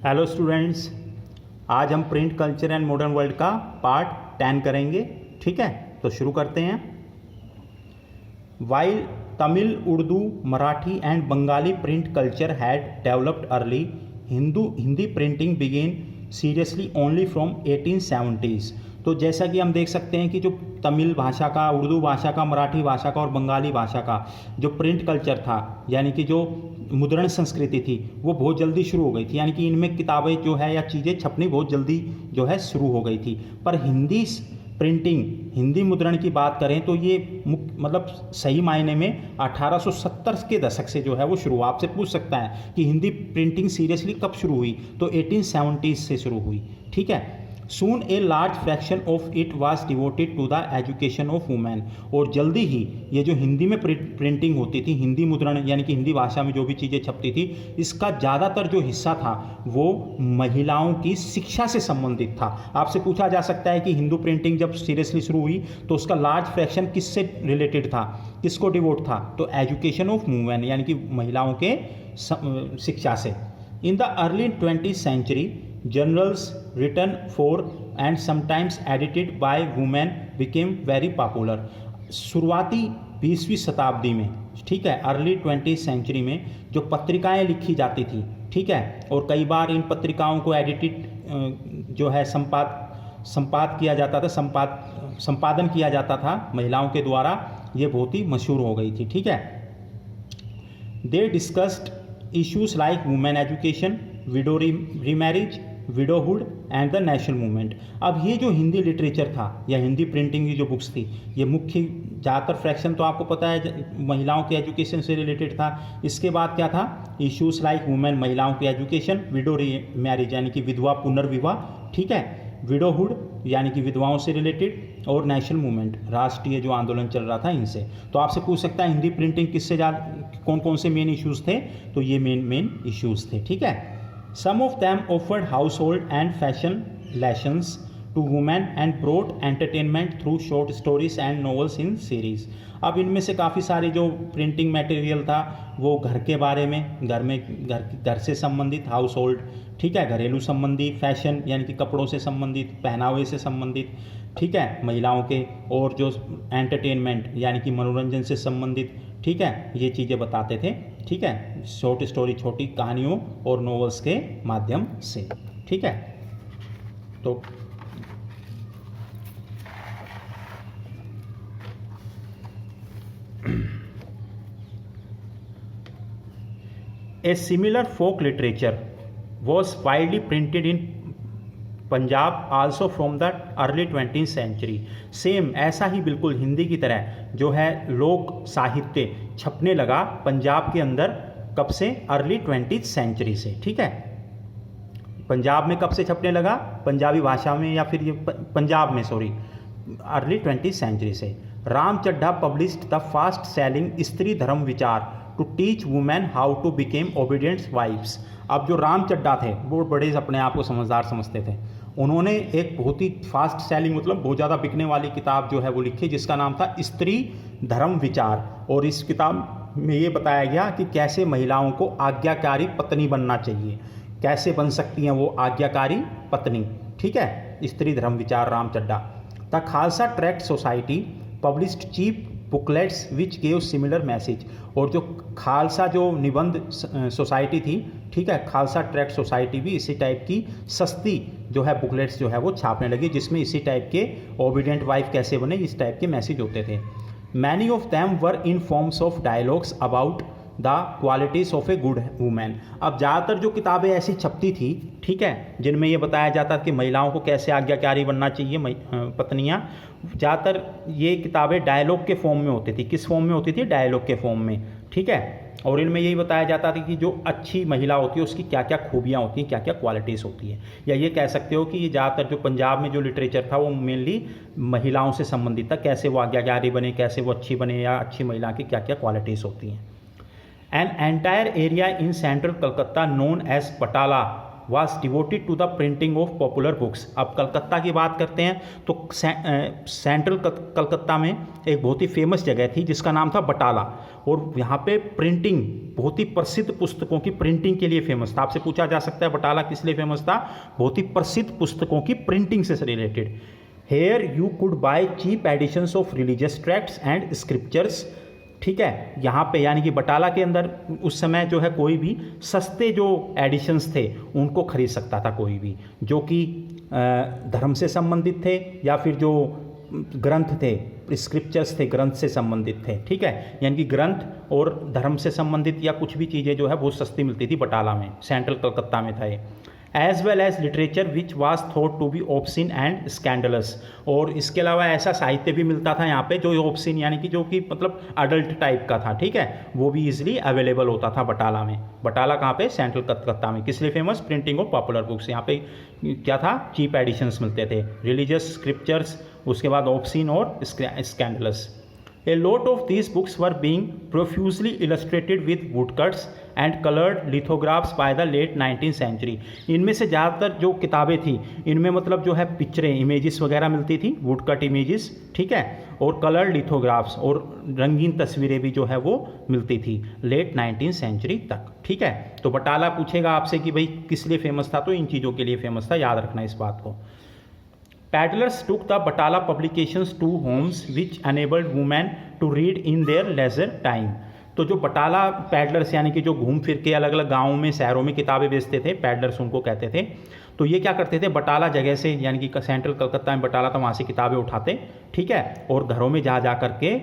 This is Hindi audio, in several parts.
हेलो स्टूडेंट्स, आज हम print culture and modern world का पार्ट 10 करेंगे। ठीक है, तो शुरू करते हैं। While Tamil, Urdu, Marathi and Bengali print culture had developed early, Hindi printing began seriously only from 1870s। तो जैसा कि हम देख सकते हैं कि जो तमिल भाषा का, उर्दू भाषा का, मराठी भाषा का और बंगाली भाषा का जो प्रिंट कल्चर था, यानी कि जो मुद्रण संस्कृति थी, वो बहुत जल्दी शुरू हो गई थी। यानी कि इनमें किताबें जो है या चीज़ें छपनी बहुत जल्दी जो है शुरू हो गई थी। पर हिंदी प्रिंटिंग, हिंदी मुद्रण की बात करें तो ये मतलब सही मायने में 1870 के दशक से जो है वो शुरू। आपसे पूछ सकता है कि हिंदी प्रिंटिंग सीरियसली कब शुरू हुई, तो 1870 से शुरू हुई। ठीक है। Soon a large fraction of it was devoted to the education of women। और जल्दी ही ये जो हिंदी में प्रिंटिंग होती थी, हिंदी मुद्रण यानी कि हिंदी भाषा में जो भी चीज़ें छपती थी, इसका ज़्यादातर जो हिस्सा था वो महिलाओं की शिक्षा से संबंधित था। आपसे पूछा जा सकता है कि हिंदू प्रिंटिंग जब सीरियसली शुरू हुई तो उसका लार्ज फ्रैक्शन किससे रिलेटेड था, किसको डिवोट था, तो एजुकेशन ऑफ वुमेन यानी कि महिलाओं के शिक्षा से। In the early 20th century, journals written for and sometimes edited by women became very popular। शुरुआती 20वीं शताब्दी में, ठीक है, अर्ली 20th सेंचुरी में जो पत्रिकाएं लिखी जाती थी, ठीक है, और कई बार इन पत्रिकाओं को एडिटेड जो है संपाद किया जाता था, संपादन किया जाता था महिलाओं के द्वारा। ये बहुत ही मशहूर हो गई थी। ठीक है। They discussed issues like women education, widow remarriage, widowhood and the national movement. अब ये जो हिंदी लिटरेचर था या हिंदी प्रिंटिंग की जो बुक्स थी, ये मुख्य ज़्यादातर फ्रैक्शन तो आपको पता है महिलाओं के एजुकेशन से रिलेटेड था। इसके बाद क्या था, इश्यूज लाइक वुमेन, महिलाओं की एजुकेशन, विडो मैरिज यानी कि विधवा पुनर्विवाह, ठीक है, विडोहुड यानी कि विधवाओं से रिलेटेड, और नेशनल मूवमेंट, राष्ट्रीय जो आंदोलन चल रहा था इनसे। तो आपसे पूछ सकता है हिंदी प्रिंटिंग किससे कौन कौन से मेन इश्यूज़ थे, तो ये मेन इश्यूज़ थे। ठीक है। Some of them offered household and fashion lessons to women and brought entertainment through short stories and novels in series। अब इनमें से काफ़ी सारे जो प्रिंटिंग मटेरियल था वो घर के बारे में, घर से संबंधित, हाउस होल्ड, ठीक है, घरेलू संबंधी, फैशन यानी कि कपड़ों से संबंधित, पहनावे से संबंधित, ठीक है, महिलाओं के, और जो एंटरटेनमेंट यानी कि मनोरंजन से संबंधित, ठीक है, ये चीज़ें बताते थे। ठीक है, शॉर्ट स्टोरी, छोटी कहानियों और नॉवेल्स के माध्यम से। ठीक है। तो a similar folk literature was widely printed in Punjab also from the early 20th century. Same ऐसा ही बिल्कुल हिंदी की तरह जो है लोक साहित्य छपने लगा पंजाब के अंदर, कब से, अर्ली 20th सेंचुरी से। ठीक है। पंजाब में कब से छपने लगा, पंजाबी भाषा में, या फिर ये पंजाब में, सॉरी, अर्ली 20th सेंचुरी से। Ram Chadha published the fast selling Stri धर्म Vichar to teach women how to became obedient wives. अब जो राम चड्ढा थे वो बड़े अपने आप को समझदार समझते थे। उन्होंने एक बहुत ही फास्ट सेलिंग, मतलब बहुत ज़्यादा बिकने वाली किताब जो है वो लिखी, जिसका नाम था स्त्री धर्म विचार। और इस किताब में ये बताया गया कि कैसे महिलाओं को आज्ञाकारी पत्नी बनना चाहिए, कैसे बन सकती हैं वो आज्ञाकारी पत्नी। ठीक है, स्त्री धर्म Vichar, Ram Chaddha. The Khalsa tract society published cheap booklets which gave similar message. और जो खालसा जो निबंध सोसाइटी थी, ठीक है, खालसा ट्रैक्ट सोसाइटी भी इसी टाइप की सस्ती जो है बुकलेट्स जो है वो छापने लगी, जिसमें इसी टाइप के ओबीडियंट वाइफ कैसे बने, इस टाइप के मैसेज होते थे। Many of them were in forms of dialogues about the qualities of a good women. अब ज़्यादातर जो किताबें ऐसी छपती थी, ठीक है, जिनमें ये बताया जाता कि महिलाओं को कैसे आज्ञाकारी बनना चाहिए पत्नियाँ, ज़्यादातर ये किताबें डायलॉग के फॉर्म में होती थी। किस फॉर्म में होती थी, डायलॉग के फॉर्म में। ठीक है। और इनमें यही बताया जाता था कि जो अच्छी महिला होती है उसकी क्या क्या खूबियाँ होती हैं, क्या क्या क्वालिटीज़ होती हैं। या ये कह सकते हो कि ये ज़्यादातर जो पंजाब में जो लिटरेचर था वो मेनली महिलाओं से संबंधित था, कैसे वो आज्ञाकारी बने, कैसे वो अच्छी बने, या अच्छी महिला की क्या क्या क्वालिटीज़ होती हैं। An entire area in central Calcutta known as Patala was devoted to the printing of popular books. अब कलकत्ता की बात करते हैं तो सेंट्रल कलकत्ता में एक बहुत ही फेमस जगह थी जिसका नाम था बटाला, और यहाँ पे प्रिंटिंग, बहुत ही प्रसिद्ध पुस्तकों की प्रिंटिंग के लिए फेमस था। आपसे पूछा जा सकता है बटाला किस लिए फेमस था? बहुत ही प्रसिद्ध पुस्तकों की प्रिंटिंग से related. Here you could buy cheap editions of religious tracts and scriptures. ठीक है, यहाँ पे यानी कि बटाला के अंदर उस समय जो है कोई भी सस्ते जो एडिशंस थे उनको खरीद सकता था कोई भी, जो कि धर्म से संबंधित थे या फिर जो ग्रंथ थे, स्क्रिप्चर्स थे, ग्रंथ से संबंधित थे। ठीक है, यानी कि ग्रंथ और धर्म से संबंधित या कुछ भी चीज़ें जो है बहुत सस्ती मिलती थी बटाला में, सेंट्रल कलकत्ता में था ये। As well as literature which was thought to be obscene and scandalous. और इसके अलावा ऐसा साहित्य भी मिलता था यहाँ पे जो ऑब्सिन यानी कि जो कि मतलब अडल्ट टाइप का था। ठीक है, वो भी इजीली अवेलेबल होता था बटाला में। बटाला कहाँ पे? सेंट्रल कलकत्ता में। किस लिए famous? Printing of popular books. यहाँ पे क्या था? चीप एडिशंस मिलते थे, रिलीजियस स्क्रिप्चर्स, उसके बाद ऑब्सिन और scandalous. A lot of these books were being profusely illustrated with woodcuts and colored lithographs by the late 19th century। इनमें से ज़्यादातर जो किताबें थी इनमें मतलब जो है पिक्चरें, इमेजेस वगैरह मिलती थी, वुडकट इमेजेस, ठीक है, और कलर्ड लिथोग्राफ्स और रंगीन तस्वीरें भी जो है वो मिलती थी लेट 19th सेंचुरी तक। ठीक है, तो बटाला पूछेगा आपसे कि भाई किस लिए फेमस था, तो इन चीज़ों के लिए फेमस था, याद रखना इस बात को। Paddlers took the Batala publications to homes which enabled women to read in their leisure time। तो जो बटाला पैडलर्स यानी कि जो घूम फिर के अलग अलग गाँवों में, शहरों में किताबें बेचते थे, पैडलर्स उनको कहते थे। तो ये क्या करते थे? बटाला जगह से यानी कि सेंट्रल कलकत्ता में बटाला था, वहाँ से किताबें उठाते, ठीक है, और घरों में जा करके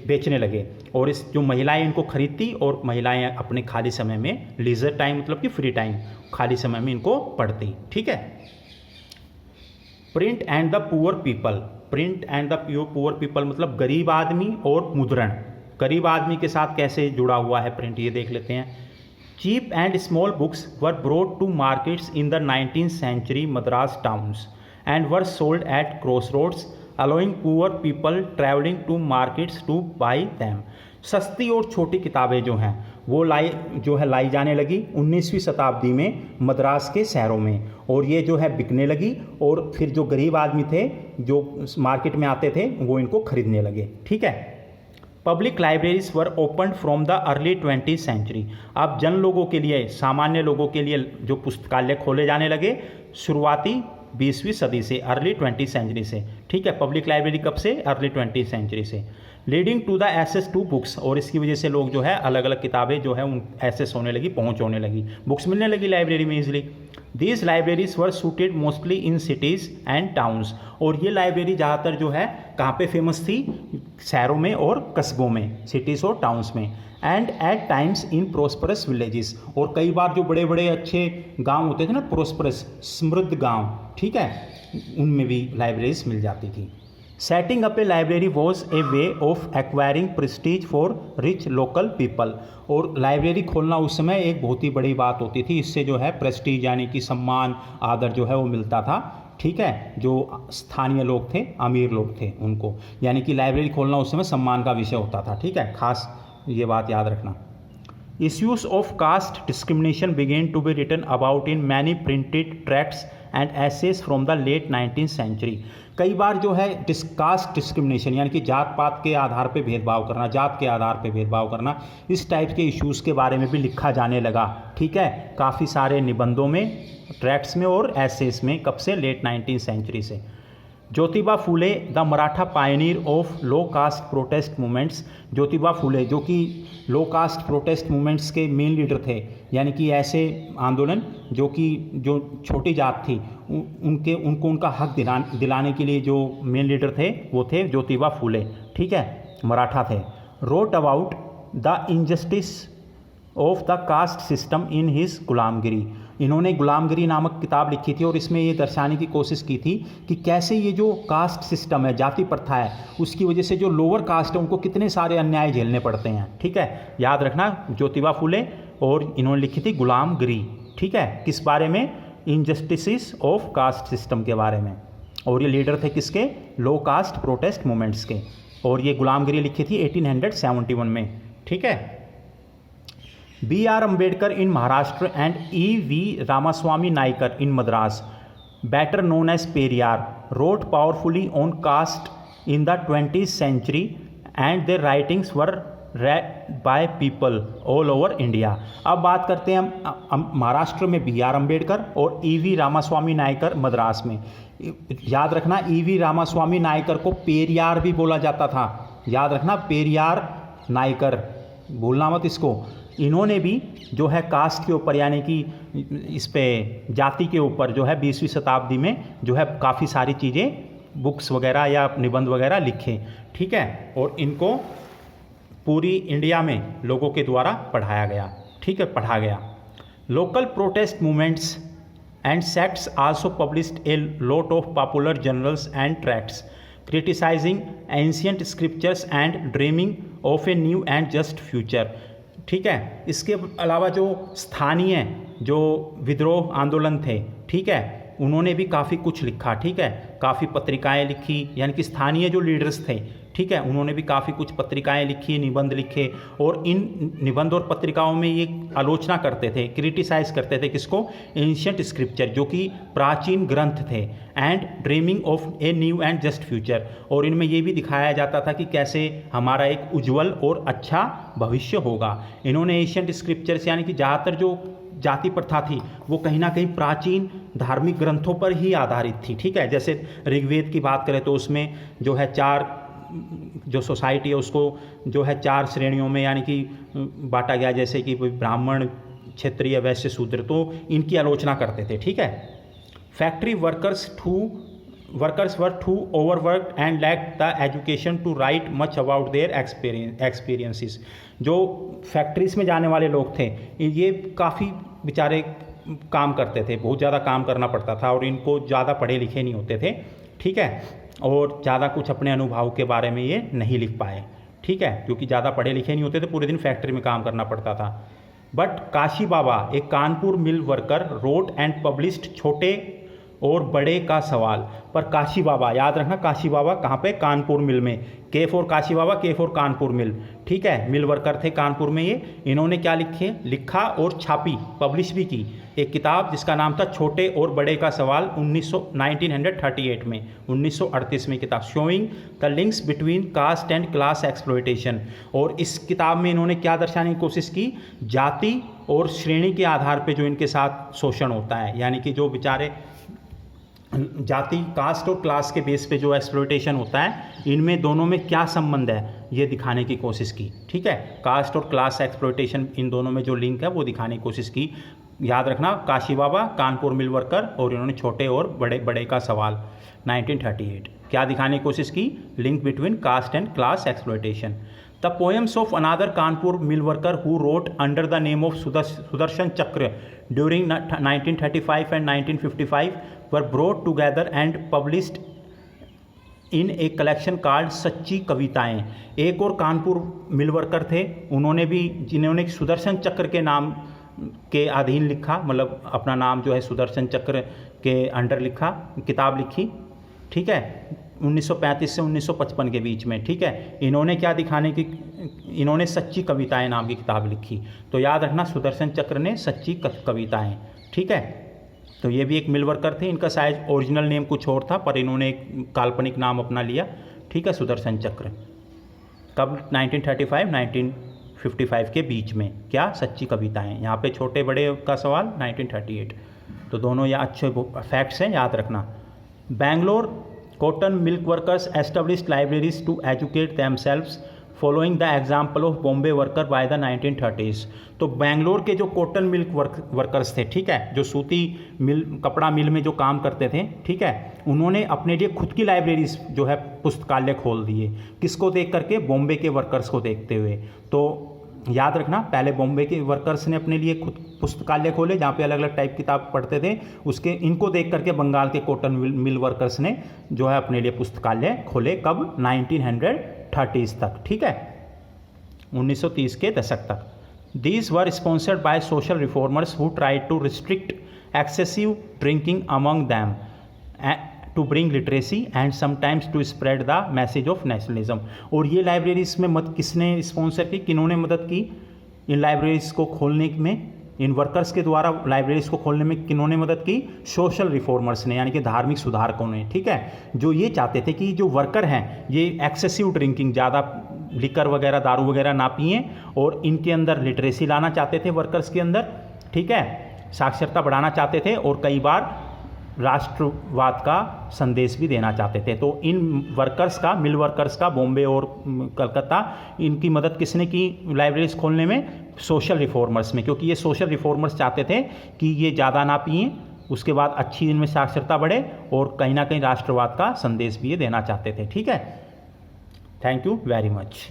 बेचने लगे। और इस जो महिलाएं इनको खरीदती और महिलाएं अपने खाली समय में, लीजर टाइम मतलब कि फ्री टाइम, खाली समय में इनको पढ़ती। ठीक है। Print and the poor people. Print and the poor people मतलब गरीब आदमी और मुद्रण। गरीब आदमी के साथ कैसे जुड़ा हुआ है प्रिंट, ये देख लेते हैं। Cheap and small books were brought to markets in the 19th century Madras towns and were sold at cross roads allowing poor people travelling to markets to buy them. सस्ती और छोटी किताबें जो हैं वो लाई जाने लगी 19वीं शताब्दी में मद्रास के शहरों में, और ये जो है बिकने लगी, और फिर जो गरीब आदमी थे जो मार्केट में आते थे वो इनको खरीदने लगे। ठीक है। Public libraries were open from the early 20th century. अब जन लोगों के लिए, सामान्य लोगों के लिए जो पुस्तकालय खोले जाने लगे शुरुआती 20वीं सदी से, अर्ली 20th सेंचुरी से। ठीक है, पब्लिक लाइब्रेरी कब से? अर्ली 20th सेंचुरी से। Leading to the access to books, और इसकी वजह से लोग जो है अलग अलग किताबें जो है उन एक्सेस होने लगी, पहुंच होने लगी, बुक्स मिलने लगी लाइब्रेरी में easily. These libraries were suited mostly in cities and towns. और ये लाइब्रेरी ज़्यादातर जो है कहाँ पे फेमस थी? शहरों में और कस्बों में, सिटीज़ और टाउन्स में। And at times in prosperous villages, और कई बार जो बड़े बड़े अच्छे गांव होते थे ना, प्रोस्परस समृद्ध गांव, ठीक है, उनमें भी लाइब्रेरीज मिल जाती थी। Setting up A library was a way of acquiring Prestige for rich local people. और लाइब्रेरी खोलना उस समय एक बहुत ही बड़ी बात होती थी, इससे जो है प्रेस्टीज यानी कि सम्मान, आदर जो है वो मिलता था। ठीक है, जो स्थानीय लोग थे, अमीर लोग थे, उनको, यानी कि लाइब्रेरी खोलना उस समय सम्मान का विषय होता था। ठीक है, खास ये बात याद रखना। Issues of caste discrimination began to be written about in many printed tracts and essays from the late 19th century। कई बार जो है कास्ट डिस्क्रिमिनेशन यानी कि जात पात के आधार पे भेदभाव करना, जात के आधार पे भेदभाव करना, इस टाइप के इश्यूज़ के बारे में भी लिखा जाने लगा। ठीक है, काफ़ी सारे निबंधों में, ट्रैक्ट्स में और एसेस में। कब से? लेट 19th सेंचुरी से। Jyotiba Phule the Maratha pioneer of low caste protest movements. Jyotiba Phule जो कि लो कास्ट प्रोटेस्ट मूवमेंट्स के मेन लीडर थे, यानी कि ऐसे आंदोलन जो छोटी जात थी उनको उनका हक दिलाने के लिए जो मेन लीडर थे वो थे ज्योतिबा फूले। ठीक है, मराठा थे। Wrote about the injustice of the caste system in his गुलामगिरी। इन्होंने गुलामगिरी नामक किताब लिखी थी और इसमें ये दर्शाने की कोशिश की थी कि कैसे ये जो कास्ट सिस्टम है, जाति प्रथा है, उसकी वजह से जो लोअर कास्ट है उनको कितने सारे अन्याय झेलने पड़ते हैं। ठीक है, याद रखना, ज्योतिबा फूले, और इन्होंने लिखी थी गुलामगिरी। ठीक है, किस बारे में? इनजस्टिस ऑफ कास्ट सिस्टम के बारे में। और ये लीडर थे किसके? लो कास्ट प्रोटेस्ट मूवमेंट्स के। और ये गुलामगिरी लिखी थी 1871 में। ठीक है। B.R. Ambedkar in Maharashtra and E.V. Ramaswamy Naikar in Madras, better known as Periyar, wrote powerfully on caste in the 20th century and their writings were read by people all over India. अब बात करते हैं हम महाराष्ट्र में B.R. अम्बेडकर और E.V. रामास्वामी नायकर मद्रास में. याद रखना E.V. रामास्वामी नायकर को पेरियार भी बोला जाता था. याद रखना पेरियार नायकर, भूलना मत इसको. इन्होंने भी जो है कास्ट के ऊपर यानी कि इस पे जाति के ऊपर जो है 20वीं शताब्दी में जो है काफ़ी सारी चीज़ें बुक्स वगैरह या निबंध वगैरह लिखे. ठीक है, और इनको पूरी इंडिया में लोगों के द्वारा पढ़ाया गया. ठीक है, पढ़ा गया. Local protest movements and sects also published a lot of popular journals and tracts criticising ancient scriptures and dreaming of a new and just future. ठीक है, इसके अलावा जो स्थानीय जो विद्रोह आंदोलन थे, ठीक है, उन्होंने भी काफ़ी कुछ लिखा. ठीक है, काफ़ी पत्रिकाएं लिखी, यानी कि स्थानीय जो लीडर्स थे, ठीक है, उन्होंने भी काफ़ी कुछ पत्रिकाएं लिखी, निबंध लिखे. और इन निबंध और पत्रिकाओं में ये आलोचना करते थे, क्रिटिसाइज करते थे किसको? एंशिएंट स्क्रिप्चर, जो कि प्राचीन ग्रंथ थे, and dreaming of a new and just future. और इनमें ये भी दिखाया जाता था कि कैसे हमारा एक उज्जवल और अच्छा भविष्य होगा. इन्होंने एंशिएंट स्क्रिप्चर्स यानी कि ज़्यादातर जो जाति प्रथा थी वो कहीं ना कहीं प्राचीन धार्मिक ग्रंथों पर ही आधारित थी. ठीक है, जैसे ऋग्वेद की बात करें तो उसमें जो है 4 जो सोसाइटी है उसको जो है 4 श्रेणियों में यानी कि बांटा गया, जैसे कि ब्राह्मण, क्षत्रिय, वैश्य, शूद्र. तो इनकी आलोचना करते थे. ठीक है, factory workers were too overworked and lacked the education to write much about their experiences. जो फैक्ट्रीज में जाने वाले लोग थे ये काफ़ी बेचारे काम करते थे, बहुत ज़्यादा काम करना पड़ता था और इनको ज़्यादा पढ़े लिखे नहीं होते थे. ठीक है, और ज़्यादा कुछ अपने अनुभव के बारे में ये नहीं लिख पाए. ठीक है, क्योंकि ज़्यादा पढ़े लिखे नहीं होते थे, पूरे दिन फैक्ट्री में काम करना पड़ता था. बट काशी बाबा, एक Kanpur mill worker, wrote and published छोटे और बड़े का सवाल. पर काशी बाबा, याद रखना काशी बाबा कहाँ पे? कानपुर मिल में. के फॉर काशी बाबा, के फॉर कानपुर मिल. ठीक है, मिल वर्कर थे कानपुर में ये. इन्होंने क्या लिखा और छापी, पब्लिश भी की एक किताब जिसका नाम था छोटे और बड़े का सवाल 1938 में, 1938 में किताब, showing the links between caste and class exploitation. और इस किताब में इन्होंने क्या दर्शाने की कोशिश की? जाति और श्रेणी के आधार पर जो इनके साथ शोषण होता है, यानी कि जो बेचारे जाति, कास्ट और क्लास के बेस पे जो एक्सप्लॉयटेशन होता है, इनमें दोनों में क्या संबंध है ये दिखाने की कोशिश की. ठीक है, कास्ट और क्लास एक्सप्लॉयटेशन, इन दोनों में जो लिंक है वो दिखाने की कोशिश की. याद रखना काशी बाबा, कानपुर मिल वर्कर, और इन्होंने छोटे और बड़े का सवाल 1938. क्या दिखाने की कोशिश की? Link between caste and class exploitation. The poems of another Kanpur mill worker who wrote under the name of Sudarshan चक्र during 1935 and 1955 were brought together and published in a collection called सच्ची कविताएं. एक और कानपुर मिल वर्कर थे, उन्होंने भी, जिन्होंने सुदर्शन चक्र के नाम के अधीन लिखा, मतलब अपना नाम जो है सुदर्शन चक्र के अंडर लिखा, किताब लिखी. ठीक है, 1935 से 1955 के बीच में. ठीक है, इन्होंने क्या दिखाने की, इन्होंने सच्ची कविताएं नाम की किताब लिखी. तो याद रखना सुदर्शन चक्र ने सच्ची कविताएं. ठीक है, तो ये भी एक मिल वर्कर थे. इनका शायद ओरिजिनल नेम कुछ और था, पर इन्होंने एक काल्पनिक नाम अपना लिया. ठीक है, सुदर्शन चक्र. कब? 1935 1955 के बीच में. क्या? सच्ची कविताएं. यहाँ पे छोटे बड़े का सवाल 1938. तो दोनों ये अच्छे फैक्ट्स हैं, याद रखना. Bangalore cotton mill workers established libraries to educate themselves following the example of Bombay worker by the 1930s. तो बेंगलोर के जो कॉटन मिल्क वर्कर्स थे, ठीक है, जो सूती मिल, कपड़ा मिल में जो काम करते थे, ठीक है, उन्होंने अपने लिए खुद की लाइब्रेरीज जो है पुस्तकालय खोल दिए. किसको देख करके? बॉम्बे के वर्कर्स को देखते हुए. तो याद रखना, पहले बॉम्बे के वर्कर्स ने अपने लिए खुद पुस्तकालय खोले जहाँ पे अलग अलग टाइप किताब पढ़ते थे. उसके इनको देख करके बंगाल के कॉटन मिल वर्कर्स ने जो है अपने लिए पुस्तकालय खोले. कब? 1930s तक. ठीक है, 1930 के दशक तक. These were sponsored by social reformers who tried to restrict excessive drinking among them to bring literacy and sometimes to spread the message of nationalism. और ये लाइब्रेरीज में किसने स्पॉन्सर की, किन्होंने मदद की? इन लाइब्रेरीज़ को खोलने में, इन वर्कर्स के द्वारा लाइब्रेरीज को खोलने में किन्होंने मदद की? सोशल रिफॉर्मर्स ने, यानी कि धार्मिक सुधारकों ने, ठीक है, जो ये चाहते थे कि जो वर्कर हैं ये एक्सेसिव ड्रिंकिंग, ज़्यादा लिकर वगैरह, दारू वगैरह ना पिएं, और इनके अंदर लिटरेसी लाना चाहते थे वर्कर्स के अंदर, ठीक है, साक्षरता बढ़ाना चाहते थे, और कई बार राष्ट्रवाद का संदेश भी देना चाहते थे। तो इन वर्कर्स का, मिल वर्कर्स का, बॉम्बे और कलकत्ता, इनकी मदद किसने की लाइब्रेरीज खोलने में? सोशल रिफॉर्मर्स में, क्योंकि ये सोशल रिफॉर्मर्स चाहते थे कि ये ज़्यादा ना पिएं, उसके बाद अच्छी इनमें साक्षरता बढ़े, और कहीं ना कहीं राष्ट्रवाद का संदेश भी ये देना चाहते थे, ठीक है। Thank you very much.